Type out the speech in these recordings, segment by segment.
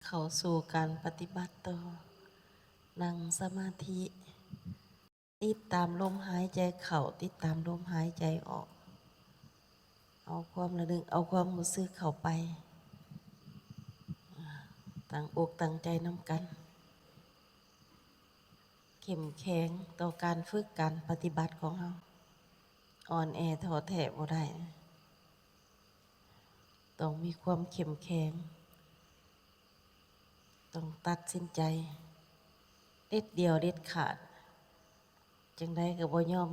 เข้าสู่การปฏิบัติต่อนั่งสมาธิติดตามลมหายใจเข้าติดตามลมหายใจออกเอาความระลึกเอาความรู้สึกเข้าไปตั้งอกตั้งใจนำกันเข้มแข็งต่อการฝึกการปฏิบัติของเราอ่อนแอท้อแท้บ่ได้ต้องมีความเข้มแข็งต้องตัดสินใจเด็ดเดียวเด็ดขาดจังใดก็บ่ยอม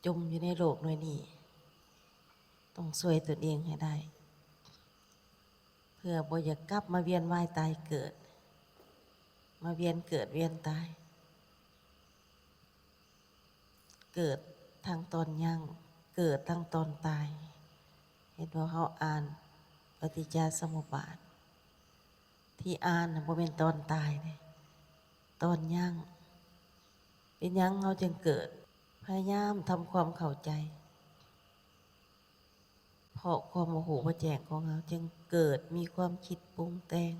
จมอยู่ในโลกหน่วยนี้ต้องช่วยตนเองให้ได้เพื่อบ่อยากกลับมาเวียนว่ายตายเกิดมาเวียนเกิดเวียนตายเกิดทางตอนยังเกิดทางตอนตายเห็นว่าเขาอ่านปฏิจจสมุปบาทที่อ่านบ่เป็นตอนตายเลยตอนยังเป็นยังเขาจึงเกิดพยายามทำความเข้าใจเพราะความโมโหว่าแจกของเขาจึงเกิดมีความคิดปรุงแต่ง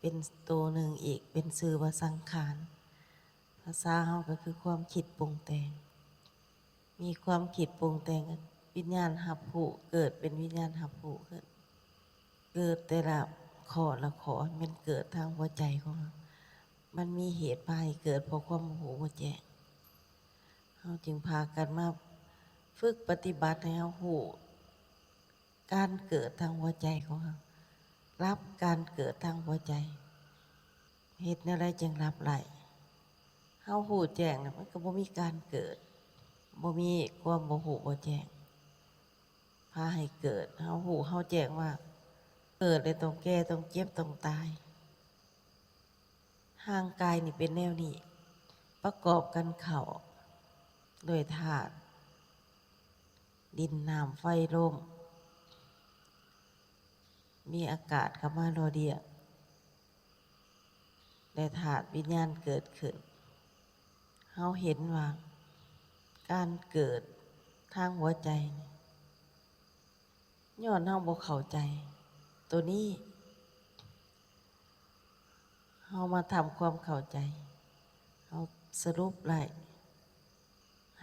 เป็นตัวหนึ่งอีกเป็นสื่อว่าสังขารภาษาเขาก็คือความคิดปรุงแต่งมีความคิดปรุงแต่งวิญญาณหับผูเกิดเป็นวิญญาณหับผูขึ้นเกิดแต่ละขอละขอมันเกิดทางหัวใจของเรามันมีเหตุไปเกิดเพราะความโมโหว่าแจกเขาจึงพากันมาฝึกปฏิบัติให้เขาหูการเกิดทางหัวใจของเขารับการเกิดทางหัวใจเหตุอะไรจึงรับไหลเขาหูแจ้งนะมันก็บ่มีการเกิดบ่มีความโมโหบ่แจ้งพาให้เกิดเขาหูเขาแจ้งว่าเกิดเลยต้องแก่ต้องเจ็บต้องตายห่างกายนี่เป็นแนวนี้ประกอบกันเข่าโดยธาตุดินน้ำไฟลมมีอากาศเข้ามารอเดียได้ธาตุวิญญาณเกิดขึ้นเขาเห็นว่าการเกิดทางหัวใจย้อนเฮาบ่เข้าใจตัวนี้เฮามาทำความเข้าใจเฮาสรุปไล่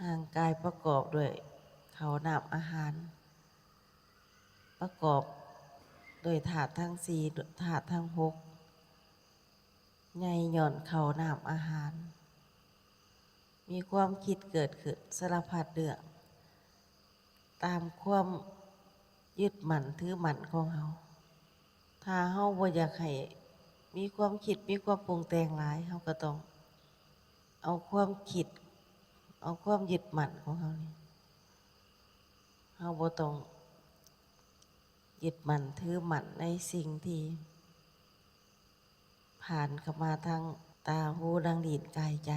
ห่างกายประกอบด้วยข้าวน้ำอาหารประกอบโดยธาตุทั้งสี่ธาตุทั้งหกใหญ่หย่อนข้าวน้ำอาหารมีความคิดเกิดขึ้นสารพัดเรื่องตามความยึดมั่นถือมั่นของเฮาถ้าเฮาบ่อยากให้มีความคิดมีความปรุงแต่งหลายเฮาก็ต้องเอาความคิดเอาความยึดมั่นของเฮานี่เฮาบ่ต้องยึดมั่นถือมั่นในสิ่งที่ผ่านเข้ามาทางตาหูดังลิ้นกายใจ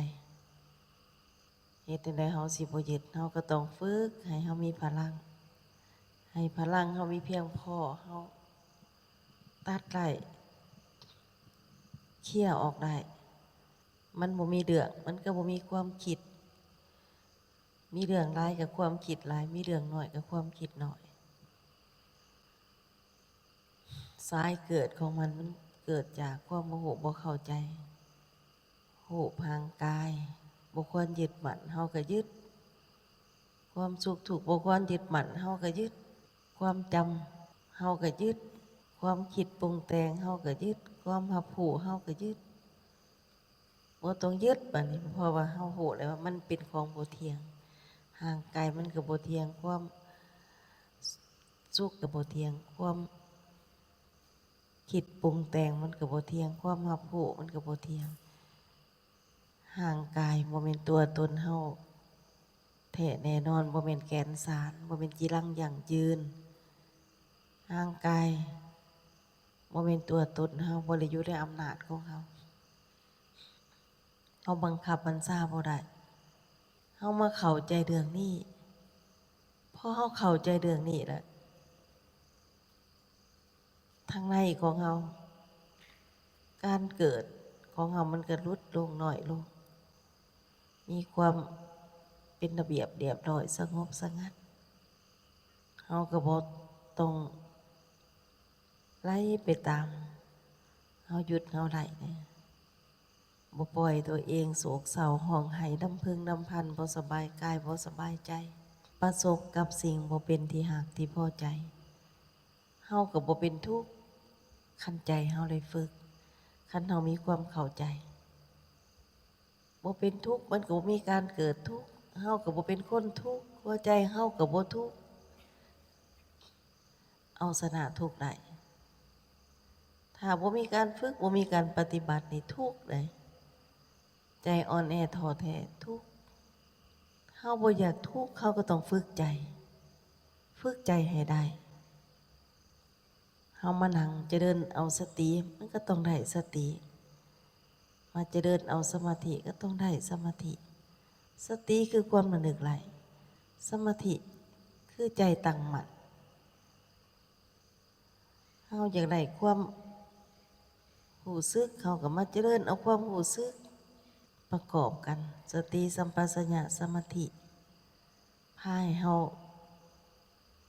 เฮ็ดจั่งใดเฮาสิบ่ยึดเฮาก็ต้องฝึกให้เฮามีพลังให้พลังเฮามีเพียงพอเฮาตัดได้เคลียร์ออกได้มันบ่มีเรื่องมันก็บ่มีความคิดมีเรื่องหลายกับความคิดหลายมีเรื่องน้อยกับความคิดน้อยสายเกิดของมันเกิดจากความโมโหบ่เข้าใจโหพางกายบ่ควรยึดมั่นเฮาก็ยึดความสุขถูกบ่ควรยึดมั่นเฮาก็ยึดความจำเฮาก็ยึดความคิดปรุงแต่งเฮาก็ยึดความหับผูเฮาก็ยึดบ่ต้องยึดบัดนี้เพราะว่าเฮารู้แล้วว่ามันเป็นของบ่เที่ยงห่างกายมันก็บ่เที่ยงความสุขก็บ่เที่ยงความคิดปรุงแต่งมันก็บ่เที่ยงความหับผูมันก็บ่เที่ยงห่างกายบ่แม่นตัวตนเฮาแท้แน่นอนบ่แม่นแก่นสารบ่แม่นจีรังยั่งยืนห่างกายบ่แม่นตัวตนเฮาบ่ได้อยู่ในอำนาจของเฮาเฮาบังคับบัญชาบ่ได้เฮามาเข้าใจเรื่องนี้พอเฮาเข้าใจเรื่องนี้แล้วทางในของเฮาการเกิดของเฮามันก็ลดลงน้อยลงมีความเป็นระเบียบเรียบร้อยสงบสงัดเฮาก็บ่ต้อง ไหลไปตามเฮาหยุดเฮาไหลเนี่ยบ่ปล่อยตัวเองโศกเศร้าห้องไห้ดำพึงดำพันบ่สบายกายบ่สบายใจประสบกับสิ่งบ่เป็นที่หักที่พอใจเฮาก็บ่เป็นทุกข์คันใจเฮาเลยฝึกคันเฮามีความเข้าใจบ่เป็นทุกข์มันก็บ่มีการเกิดทุกข์เฮาก็บ่เป็นคนทุกข์หัวใจเฮาก็บ่ทุกข์เอาชนะทุกข์ได้ถ้าบ่มีการฝึกบ่มีการปฏิบัตินี่ทุกข์เลยใจอ่อนแอท้อแท้ทุกข์เฮาบ่อยากทุกข์เฮาก็ต้องฝึกใจให้ได้เฮามานั่งจะเดินเอาสติมันก็ต้องได้สติมาจะเดินเอาสมาธิก็ต้องได้สมาธิสติคือความระลึกไหลสมาธิคือใจตั้งมั่นเฮาอยากได้ความหูซึกเขาก็มาเจริญเอาความหูซึกประกอบกันสติสัมปชัญญะสมาธิพาให้เฮา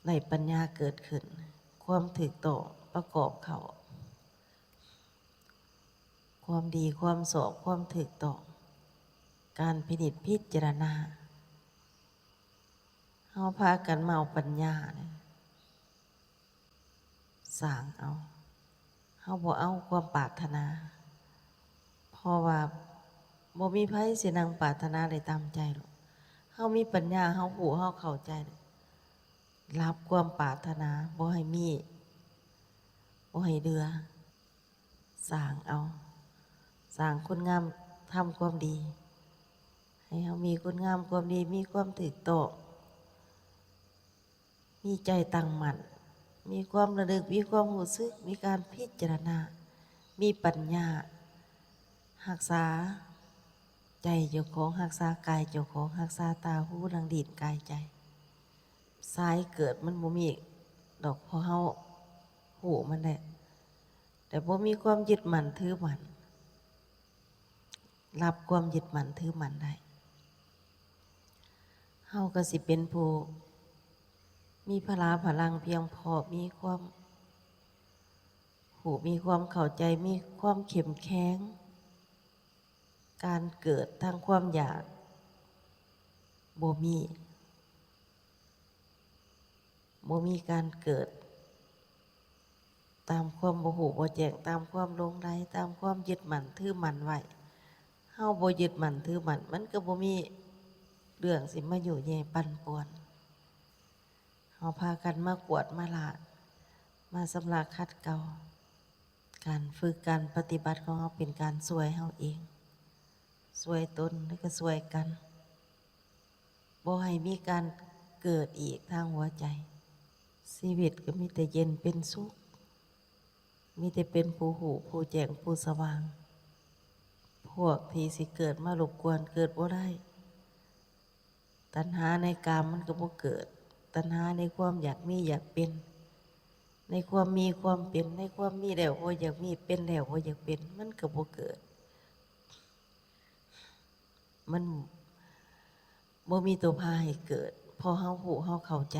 ได้ปัญญาเกิดขึ้นความถูกต้องประกอบเขาความดีความสอบความถูกต้องการพินิจพิจารณาเฮาพากันมาเอาปัญญาเนี่ยสร้างเอาเฮาบ่เอาความปรารถนาเพราะว่าบ่มีไผสินั่งปรารถนาได้ตามใจหรอกเฮามีปัญญาเฮาหูเฮาเข้าใจรับความปรารถนาบ่ให้มีบ่ให้เดือสร้างเอาสร้างคุณงามทำความดีให้เฮามีคุณงามความดีมีความถูกต้องมีใจตั้งมั่นมีความระลึกมีความรู้สึกมีการพิจารณามีปัญญารักษาใจเจ้าของรักษากายเจ้าของรักษาตาหูหลังดินกายใจสายเกิดมันบ่มีดอกพอเฮาหูมันแหละแต่บ่มีความยึดมั่นถือมั่นรับความยึดมั่นถือมั่นได้เฮาก็สิเป็นผู้มีพละพลังเพียงพอมีความหูมีความเข้าใจมีความเข้มแข็งการเกิดทางความอยากบ่มีการเกิดตามความบ่ฮู้บ่แจ้งตามความหลงใหลตามความยึดมั่นถือมั่นไว้เฮาบ่ยึดมั่นถือมั่นมันก็บ่มีเรื่องสิมาอยู่แย่ปั่นป่วนเฮาพากันมากวดมาละมาสำระขัดเกลาการฝึกการปฏิบัติของเฮาเป็นการช่วยเฮาเองช่วยตนแล้วก็ช่วยกันบ่ให้มีการเกิดอีกทางหัวใจชีวิตก็มีแต่เย็นเป็นสุขมีแต่เป็นผู้หูผู้แจ้งผู้สว่างพวกที่สิเกิดมารบกวนเกิดบ่ได้ตัณหาในกามมันก็บ่เกิดตัณหาในความอยากมีอยากเป็นในความมีความเป็นในความมีแล้วบ่อยากมีเป็นแล้วบ่อยากเป็นมันก็บ่เกิดมันบ่มีตัวพาให้เกิดพอเฮาหูเฮาเข้าใจ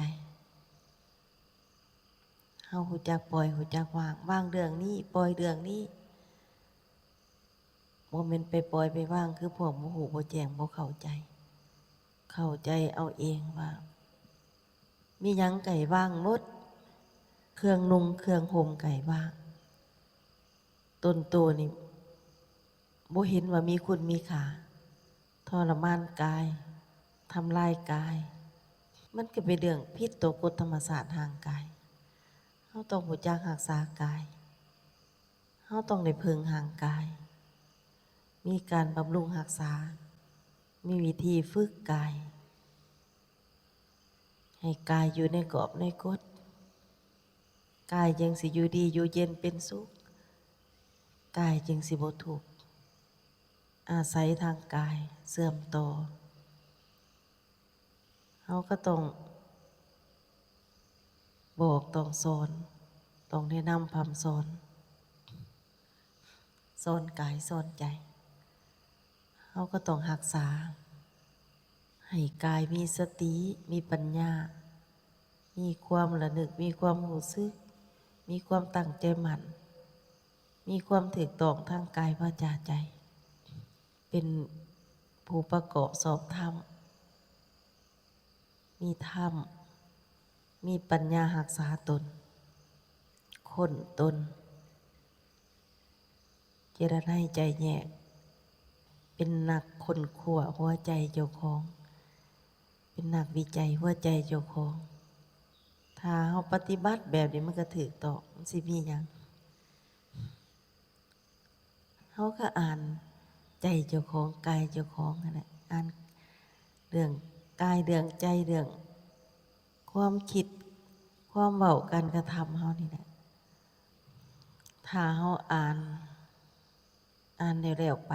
เฮารู้จักปล่อยรู้จักวางเรื่องนี้ปล่อยเรื่องนี้บ่แม่นไปปล่อยไปวางคือพวกบ่ฮู้บ่แจ้งบ่เข้าใจเอาเองว่ามีหยังไก่ว่างหมดเครื่องนุ่งเครื่องห่มไก่ว่างต้นโตนี่บ่เห็นว่ามีคุณมีค่าทรมานกายทำลายกายมันก็เป็นเรื่องผิดต่อกฎธรรมชาติทางกายเฮาต้องรู้จักรักษากายเฮาต้องได้พึ่งห่างกายมีการบำรุงรักษามีวิธีฝึกกายให้กายอยู่ในกรอบในกฎกายยังสิอยู่ดีอยู่เย็นเป็นสุขกายจึงสิบ่ทุกข์อาศัยทางกายเสื่อมต่อเฮาก็ต้องบอกต้องสอนต้องแนะนำพร่ำสอนกายสอนใจเฮาก็ต้องรักษาให้กายมีสติมีปัญญามีความระลึกมีความรู้สึก มีความตั้งใจมั่นมีความถูกต้องทางกายวาจาใจ เป็นผู้ประกอบสอบธรรมมีธรรมมีปัญญารักษาตนค้นตนเจรไนใจแยกเป็นนักค้นคว้าหัวใจเจ้าของเป็นนักวิจัยหัวใจเจ้าของถ้าเราปฏิบัติแบบนี้มันก็ถูกต้องมันสิมีหยังเขาก็อ่านใจเจ้าของกายเจ้าของนั่นแหละอ่านเรื่องกายเรื่องใจเรื่องความคิดความเว้าการกระทำเขานี่แหละถ้าเขาอ่านแล้วไป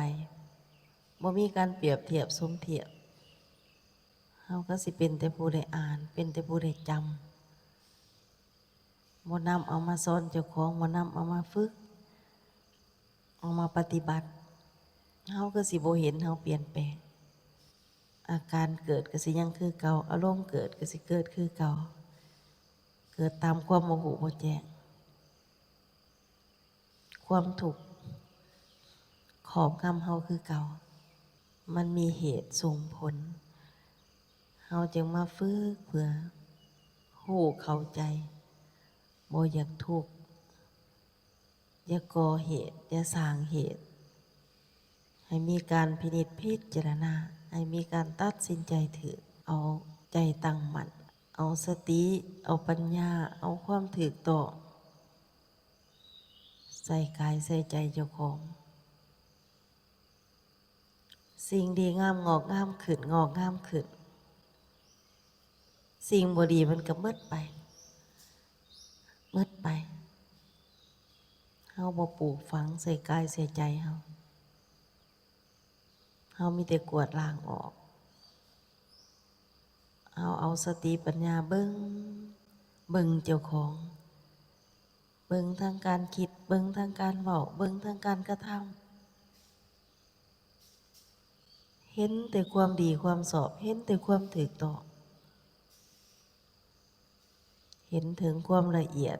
บ่มีการเปรียบเทียบสมเทียบเขาก็สิเป็นแต่ผู้ได้อ่านเป็นแต่ผู้ได้จำบ่นำเอามาสอนเจ้าของบ่นำเอามาฝึกเอามาปฏิบัติเขาก็สิบ่เห็นเขาเปลี่ยนแปลงอาการเกิดก็สิยังคือเก่าอารมณ์เกิดก็สิเกิดคือเก่าเกิดตามความโมโหบ่แจ้งความถูกขอบงำเฮาคือเก่ามันมีเหตุส่งผลเฮาจึงมาฝึกเพื่อฮู้เข้าใจบ่อยากทุกข์อย่าก่อเหตุอย่าสร้างเหตุให้มีการพินิจพิจารณาให้มีการตัดสินใจถือเอาใจตั้งมั่นเอาสติเอาปัญญาเอาความถูกต้องใส่กายใส่ใจเจ้าของสิ่งดีงามงอกงามขึ้นงอกงามขึ้นสิ่งบ่ดีมันก็หมดไปเฮาบ่ปลูกฝังใส่กายใส่ใจเฮามีแต่กวาดล้างออกเอาสติปัญญาเบิ่งเจ้าของเบิ่งทางการคิดเบิ่งทางการเว้าเบิ่งทางการกระทำเห็นแต่ความดีความชอบเห็นแต่ความถูกต้องเห็นถึงความละเอียด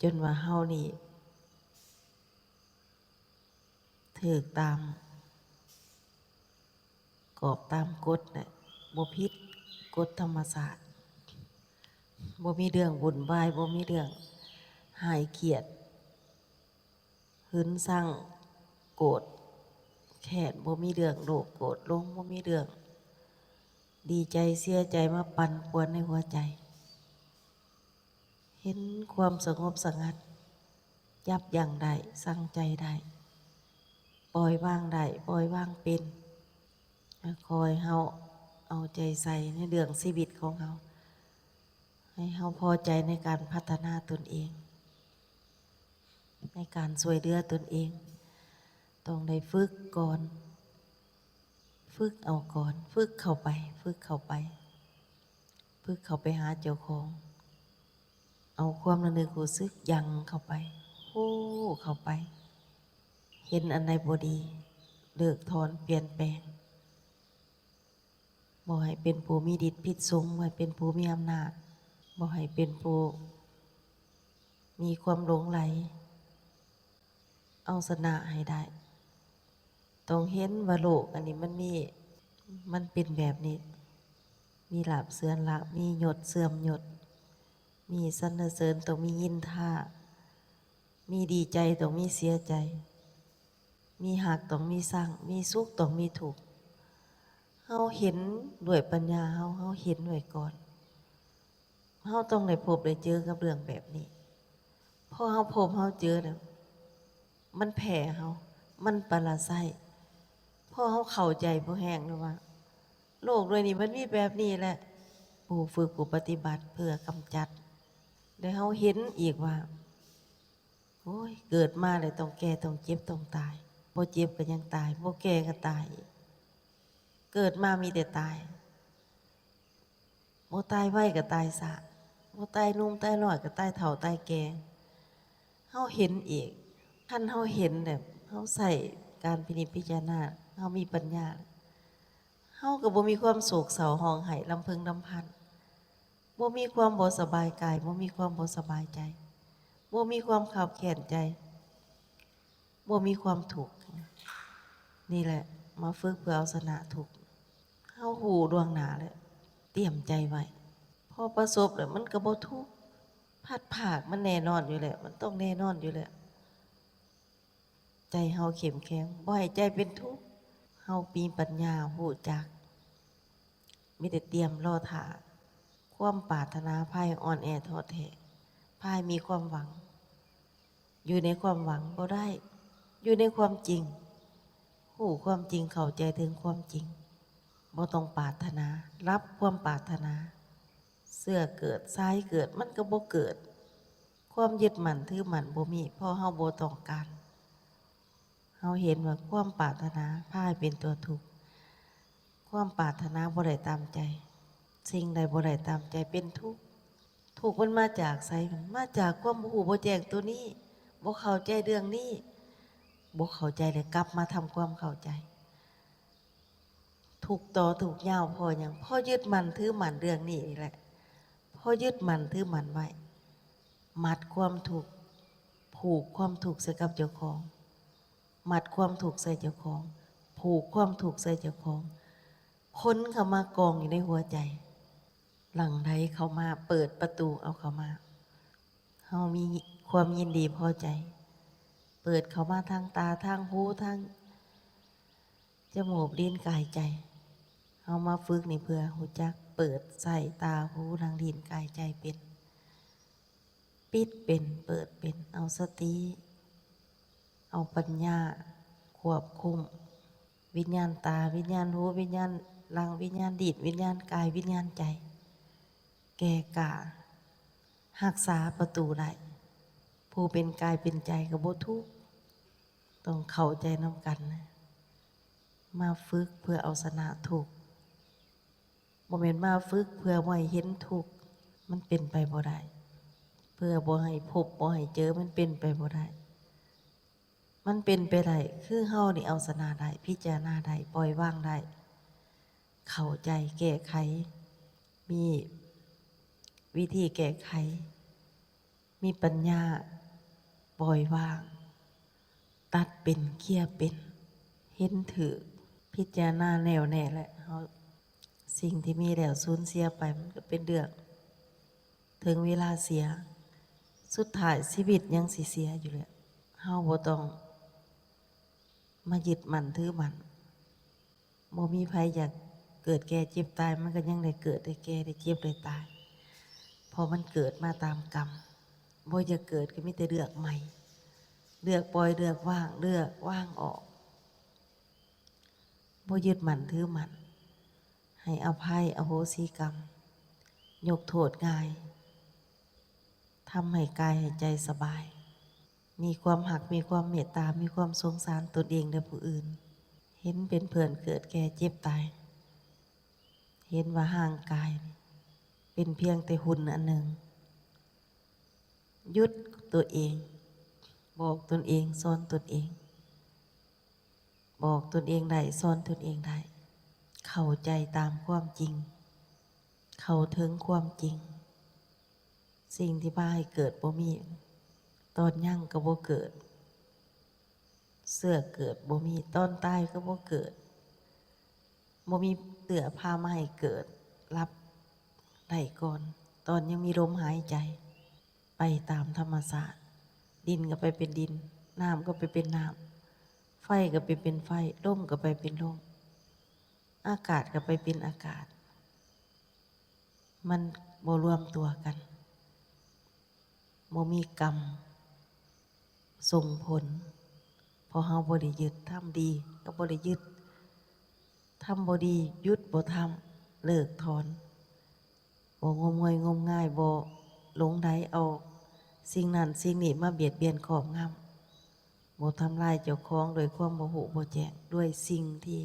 จนว่าเฮานี่ถูกตามกอบตามกฎน่ะบ่ผิดกฎธรรมศาสตร์บ่มีเรื่องวุ่นวายบ่มีเรื่องหายเครียดหึนสั่งโกรธแค้นบ่มีเรื่องโลภโกรธหลงบ่มีเรื่องดีใจเสียใจมาปั่นป่วนในหัวใจเห็นความสงบสงัดยับยั้งได้สั่งใจได้ปล่อยวางได้ปล่อยวางเป็นคอยเฮาเอาใจใส่ในเรื่องชีวิตของเฮาให้เฮาพอใจในการพัฒนาตนเองในการช่วยเหลือตนเองต้องได้ฝึกก่อนฝึกเอาก่อนฝึกเข้าไปฝึกเข้าไปหาเจ้าของเอาความระลึกรู้สึกยังเข้าไปฮู้เข้าไปเห็นอันใดบ่ดีเลิกถอนเปลี่ยนแปลงบ่ให้เป็นผู้มีฤทธิ์พิษสงบ่ให้เป็นผู้มีอำนาจบ่ให้เป็นผู้มีความหลงไหลเอาชนะให้ได้ต้องเห็นว่าโลกอันนี้มันเป็นแบบนี้มีลาภเสื่อมลาภมียศเสื่อมยศมีสรรเสริญต้องมียินท่ามีดีใจต้องมีเสียใจมีหักต้องมีสั่งมีสุขต้องมีทุกข์เฮาเห็นด้วยปัญญาเฮาเห็นด้วยก่อนเฮาต้องได้พบได้เจอกับเรื่องแบบนี้พอเฮาพบเฮาเจอเนี่ยมันแผ่เฮามันปราศัยพอเฮาเข้าใจบ่แห้งแล้วว่าโลกด้วยนี่มันมีแบบนี้แหละผู้ฝึกผู้ปฏิบัติเพื่อกำจัดได้เฮาเห็นอีกว่าโอ้ยเกิดมาเลยต้องแก่ต้องเจ็บต้องตายบ่เจ็บก็ยังตายบ่แก่ก็ตายอีกเกิดมามีแต่ตายบ่ตายไวก็ตายซะบ่ตายหนุ่มตายน้อยก็ตายเฒ่าตายแก่เฮาเห็นอีกคันเฮาเห็นแบบเฮาใส่การพินิจพิจารณาเฮามีปัญญาเฮาก็บ่มีความโศกเศร้าห้องไห้ลำพึงลำพัน บ่มีความบ่สบายกายบ่มีความบ่สบายใจบ่มีความขับแค้นใจบ่มีความทุกข์นี่แหละมาฝึกเพื่อเอาชนะทุกข์เฮาหูดวงหน้าแล้วเตรียมใจไว้พอประสบแล้วมันก็บ่ทุกข์พัดภาคมันแน่นอนอยู่แล้วมันต้องแน่นอนอยู่แล้วใจเฮาเข้มแข็งบ่ให้ใจเป็นทุกข์เฮามีปัญญาฮู้จักมีแต่เตรียมรอท่าความปรารถนาภายอ่อนแอท้อแท้ภายมีความหวังอยู่ในความหวังบ่ได้อยู่ในความจริงฮู้ความจริงเข้าใจถึงความจริงบ่ต้องปรารถนารับความปรารถนาเสื้อเกิดซ้ายเกิดมันก็บ่เกิดความยึดมั่นถือมั่นบ่มีเพราะเฮาบ่ต้องการเฮาเห็นว่าความปรารถนาพาให้เป็นตัวทุกข์ความปรารถนาบ่ได้ตามใจสิ่งใดบ่ได้ตามใจเป็นทุกข์ทุกข์มันมาจากไสมันมาจากความบ่ฮู้บ่แจ้งตัวนี้บ่เข้าใจเรื่องนี้บ่เข้าใจเลยกลับมาทำความเข้าใจถูกต่อถูกยาวพอหยังพอยึดมั่นถือมั่นเรื่องนี้นี่แหละพอยึดมั่นถือมั่นไว้มัดความทุกข์ผูกความทุกข์ใส่กับเจ้าของมัดความทุกข์ใส่เจ้าของผูกความทุกข์ใส่เจ้าของค้นเข้ามากองอยู่ในหัวใจหลังใดเข้ามาเปิดประตูเอาเข้ามาเฮามีความยินดีพอใจเปิดเข้ามาทางตาทางหูทางจมูกลิ้นกายใจเฮามาฝึกนี่เพื่อหูจักเปิดใส่ตาหูทางลิ้นกายใจเป็นปิดเป็นเปิดเป็นเอาสติเอาปัญญาควบคุมวิญญาณตาวิญญาณหูวิญญาณหลังวิญญาณดิดวิญญาณกายวิญญาณใจแก่กล้ารักษาประตูได้ผู้เป็นกายเป็นใจกับบ่ทุกข์ต้องเข้าใจน้ำกันนะมาฝึกเพื่อเอาชนะทุกข์บ่แม่นมาฝึกเพื่อบ่ให้เห็นทุกข์มันเป็นไปบ่ได้เพื่อบ่ให้พบบ่ให้เจอมันเป็นไปบ่ได้มันเป็นไปได้คือเฮานี่เอาชนะได้พิจารณาได้ปล่อยวางได้เข้าใจแก้ไขมีวิธีแก้ไขมีปัญญาปล่อยวางตัดเป็นเคลียร์เป็นเห็นถือพิจารณาแน่วแน่แหละเฮาสิ่งที่มีแล้วสูญเสียไปมันก็เป็นเรื่องถึงเวลาเสียสุดท้ายชีวิตยังสิเสียอยู่แล้วเฮาบ่ต้องมายึดมั่นถือมั่นบ่มีไผอยากเกิดแก่เจ็บตายมันก็ยังได้เกิดได้แก่ได้เจ็บได้ตายเพราะมันเกิดมาตามกรรมบ่จะเกิดก็มีแต่เลือกใหม่เลือกปล่อยเลือกว่างเลือกว่างออกบ่ยึดมั่นถือมั่นให้อภัยอโหสิกรรมยกโทษง่ายทำให้กายให้ใจสบายมีความหักมีความเมตตามีความสงสารตนเองและผู้อื่นเห็นเป็นเพื่อนเกิดแก่เจ็บตายเห็นว่าห่างกายเป็นเพียงแต่หุ่นอันหนึ่งยุดตัวเองบอกตนเองสอนตนเองบอกตนเองได้สอนตนเองได้เข้าใจตามความจริงเข้าถึงความจริงสิ่งที่พาให้เกิดบ่มีตอนยั่งก็บ่เกิดเสื้อเกิดบ่มีตอนตายก็บ่เกิดบ่มีเสื้อพามาให้เกิดรับได้ก่อนตอนยังมีลมหายใจไปตามธรรมชาติดินก็ไปเป็นดินน้ำก็ไปเป็นน้ำไฟก็ไปเป็นไฟลมก็ไปเป็นลมอากาศก็ไปเป็นอากาศมันบ่รวมตัวกันบ่มีกรรมส่งผลพอเฮาบ่ได้ยึดทำดีก็บ่ได้ยึดทำบ่ดีหยุดบ่ทำเลิกถอนบ่งมงวยงมง่ายบ่หลงใดเอาสิ่งนั้นสิ่งนี้มาเบียดเบียนครอบงำบ่ทำลายเจ้าของโดยความบ่ฮู้บ่แจ้งด้วยสิ่งที่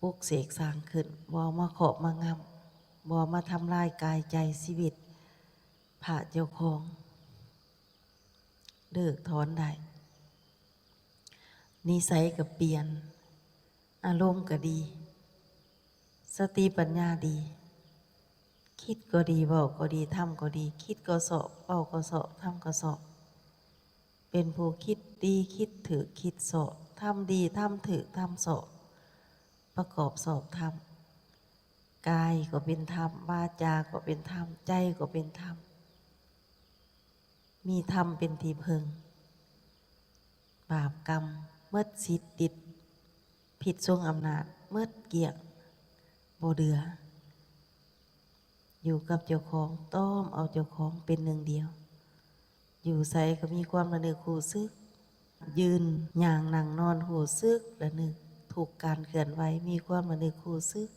ปลุกเสกสร้างขึ้นบ่มาครอบมางำบ่มาทำลายกายใจชีวิตพระเจ้าของเลิกถอนได้นิสัยก็เปลี่ยนอารมณ์ก็ดีสติปัญญาดี คิดก็ดีเว้าก็ดีทำก็ดี คิดก็สอบเว้าก็สอบทำก็สอบ เป็นผู้คิดดีคิดถือคิดสอบทำดีทำถือทำสอบประกอบสอบทำกายก็เป็นธรรมวาจาก็เป็นธรรมใจก็เป็นธรรมมีธรรมเป็นที่พึงบาปกรรมเมื่อสิทธิ์ติดผิดทรงอำนาจเมื่อเกี่ยงโบเดืออยู่กับเจ้าของต้อมเอาเจ้าของเป็นหนึ่งเดียว อยู่ใส่ก็มีความระนึกหูซึก ยืนย่างนั่งนอนหูซึกระนึกถูกการเคลื่อนไหวมีความระนึกหูซึก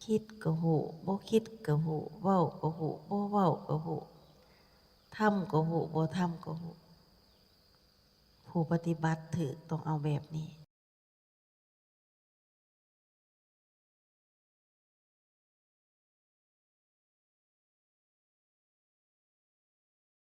คิดก็หูบ่คิดก็หูเว้าก็หูบ่เว้าก็หูทำก็หูบ่ทำก็หูผู้ปฏิบัติถือต้องเอาแบบนี้